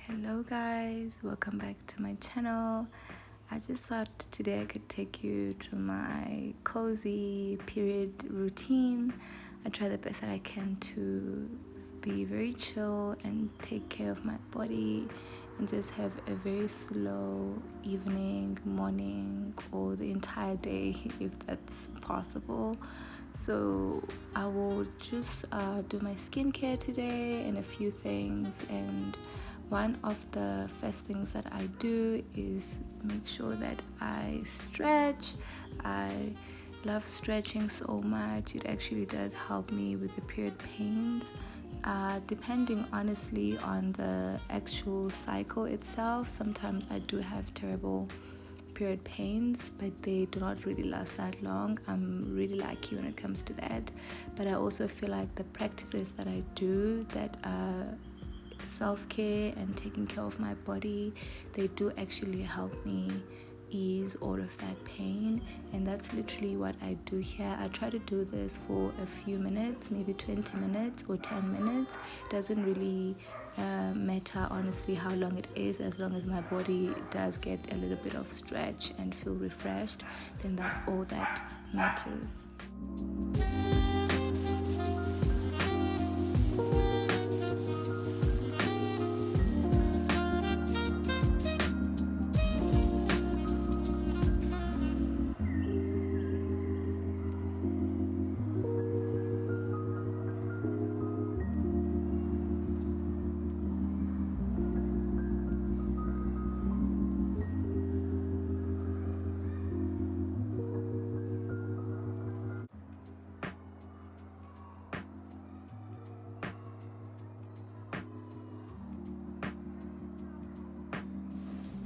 Hello guys, welcome back to my channel. I just thought today I could take you to my cozy period routine. I try the best that I can to be very chill and take care of my body and just have a very slow evening, morning, or the entire day if that's possible. So I will just do my skincare today and a few things, and one of the first things that I do is make sure that I stretch. I love stretching so much. It actually does help me with the period pains. Depending honestly on the actual cycle itself, sometimes I do have terrible period pains, but they do not really last that long. I'm really lucky when it comes to that. But I also feel like the practices that I do that are self-care and taking care of my body, they do actually help me ease all of that pain, and that's literally what I do here. I try to do this for a few minutes, maybe 20 minutes or 10 minutes. It doesn't really matter honestly how long it is, as long as my body does get a little bit of stretch and feel refreshed, then that's all that matters.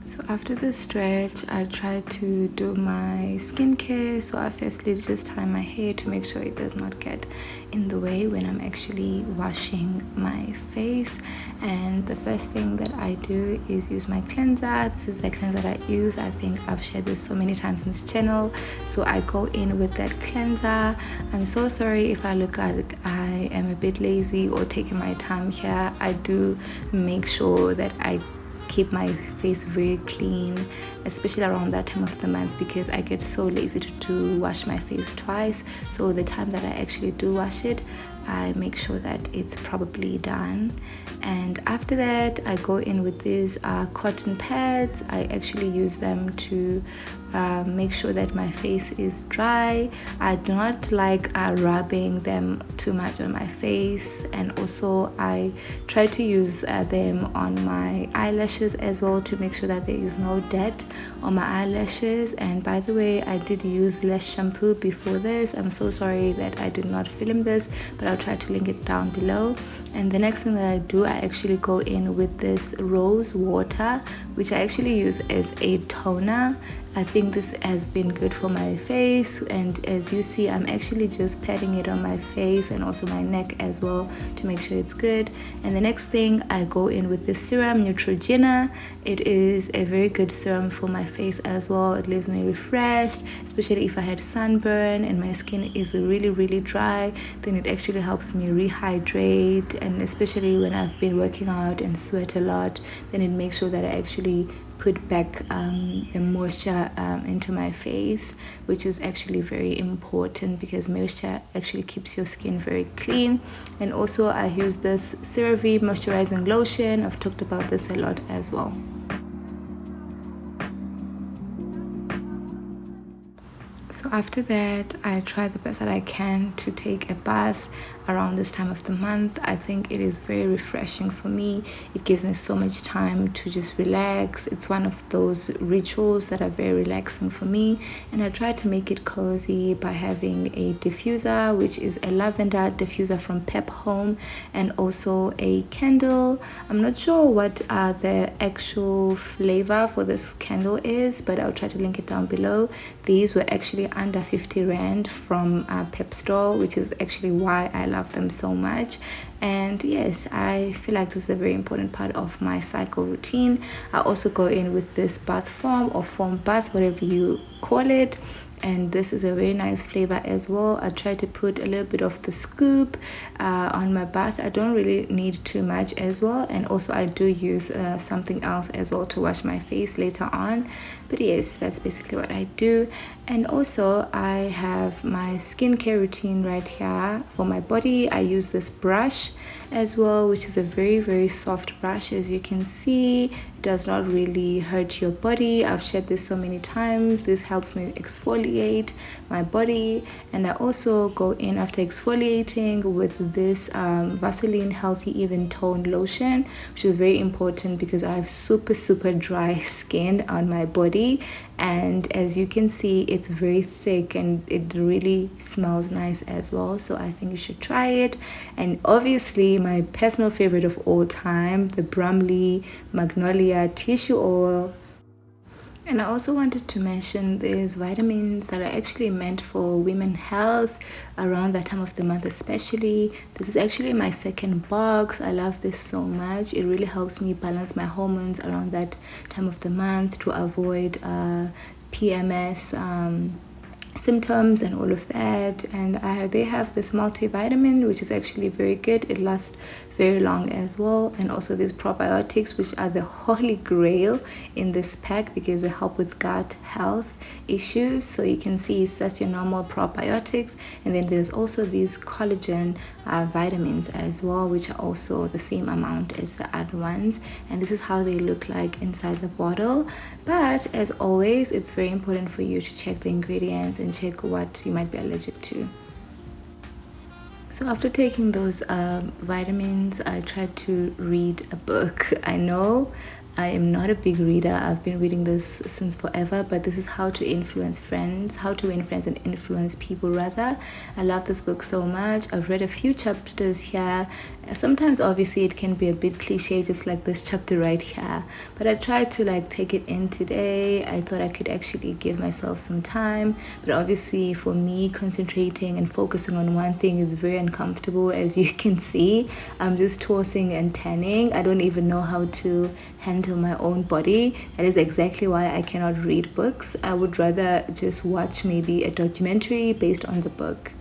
So after the stretch, I try to do my skincare. So I firstly just tie my hair to make sure it does not get in the way when I'm actually washing my face. And the first thing that I do is use my cleanser. This is the cleanser that I use. I think I've shared this so many times in this channel. So I go in with that cleanser. I'm so sorry if I look like I am a bit lazy or taking my time here. I do make sure that I keep my face very clean, especially around that time of the month, because I get so lazy to wash my face twice. So the time that I actually do wash it, I make sure that it's probably done. And after that, I go in with these cotton pads. I actually use them to make sure that my face is dry. I do not like rubbing them too much on my face, and also I try to use them on my eyelashes as well to make sure that there is no dirt on my eyelashes. And by the way, I did use less shampoo before this. I'm so sorry that I did not film this, but I'll try to link it down below. And the next thing that I do, I actually go in with this rose water, which I actually use as a toner. I think this has been good for my face, and as you see, I'm actually just patting it on my face and also my neck as well to make sure it's good. And the next thing, I go in with this serum, Neutrogena. It is a very good serum for my face as well. It leaves me refreshed, especially if I had sunburn and my skin is really dry. Then it actually helps me rehydrate, and especially when I've been working out and sweat a lot, then it makes sure that I actually put back the moisture into my face, which is actually very important because moisture actually keeps your skin very clean. And also I use this CeraVe moisturizing lotion. I've talked about this a lot as well. So after that, I try the best that I can to take a bath around this time of the month. I think it is very refreshing for me. It gives me so much time to just relax. It's one of those rituals that are very relaxing for me, and I try to make it cozy by having a diffuser, which is a lavender diffuser from Pep Home, and also a candle. I'm not sure what the actual flavor for this candle is, but I'll try to link it down below. These were actually under 50 Rand from Pep Store, which is actually why I love them so much. And yes, I feel like this is a very important part of my cycle routine. I also go in with this bath foam or foam bath, whatever you call it. and this is a very nice flavor as well. I try to put a little bit of the scoop on my bath. I don't really need too much as well, and also I do use something else as well to wash my face later on. But yes, that's basically what I do. And also I have my skincare routine right here for my body. I use this brush as well, which is a very soft brush. As you can see, it does not really hurt your body. I've shared this so many times. This helps me exfoliate my body, and I also go in after exfoliating with this Vaseline Healthy Even Tone lotion, which is very important because I have super dry skin on my body, and as you can see, it's very thick and it really smells nice as well. So I think you should try it. And obviously my personal favorite of all time, the Bromley Magnolia Tissue Oil. And I also wanted to mention these vitamins that are actually meant for women's health around that time of the month especially. This is actually my second box. I love this so much. It really helps me balance my hormones around that time of the month to avoid PMS symptoms and all of that. And they have this multivitamin, which is actually very good. It lasts very long as well. And also these probiotics, which are the holy grail in this pack because they help with gut health issues. So you can see it's just your normal probiotics, and then there's also these collagen vitamins as well, which are also the same amount as the other ones. And this is how they look like inside the bottle. But as always, it's very important for you to check the ingredients and check what you might be allergic to. So after taking those vitamins, I tried to read a book. I know I am not a big reader. I've been reading this since forever, but this is How to Influence Friends, How to Win Friends and Influence People rather. I love this book so much. I've read a few chapters here. Sometimes obviously it can be a bit cliche, just like this chapter right here, but I tried to take it in today. I thought I could actually give myself some time, but obviously for me, concentrating and focusing on one thing is very uncomfortable. As you can see, I'm just tossing and turning. I don't even know how to handle my own body. That is exactly why I cannot read books. I would rather just watch maybe a documentary based on the book.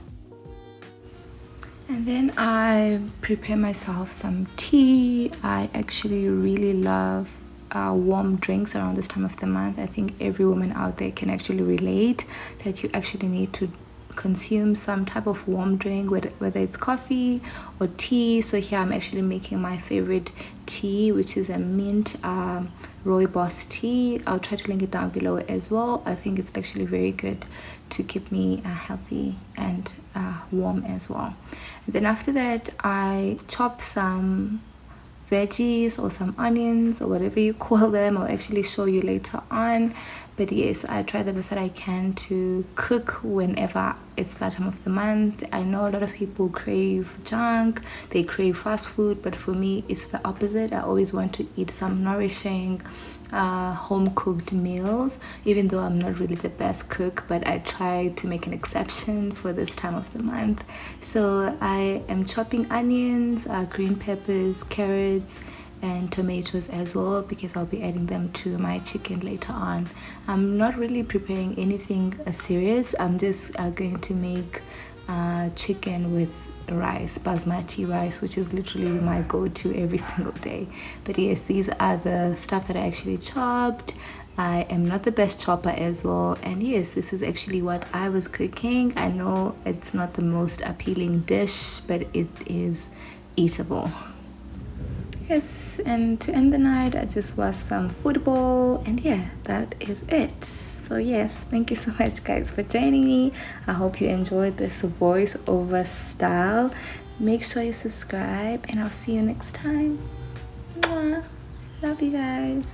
And then I prepare myself some tea. I actually really love warm drinks around this time of the month. I think every woman out there can actually relate that you actually need to consume some type of warm drink, whether it's coffee or tea. So here I'm actually making my favorite tea, which is a mint rooibos tea. I'll try to link it down below as well. I think it's actually very good to keep me healthy and warm as well. And then after that, I chop some veggies or some onions or whatever you call them. I'll actually show you later on. But yes, I try the best that I can to cook whenever it's that time of the month. I know a lot of people crave junk, they crave fast food, but for me it's the opposite. I always want to eat some nourishing home cooked meals, even though I'm not really the best cook, but I try to make an exception for this time of the month. So I am chopping onions, green peppers, carrots and tomatoes as well, because I'll be adding them to my chicken later on. I'm not really preparing anything serious. I'm just going to make chicken with rice, basmati rice, which is literally my go-to every single day. But yes, these are the stuff that I actually chopped. I am not the best chopper as well, and yes, this is actually what I was cooking. I know it's not the most appealing dish, but it is eatable. Yes, and to end the night, I just watched some football, and yeah, that is it. So yes, thank you so much guys for joining me. I hope you enjoyed this voiceover style. Make sure you subscribe, and I'll see you next time. Mwah. Love you guys.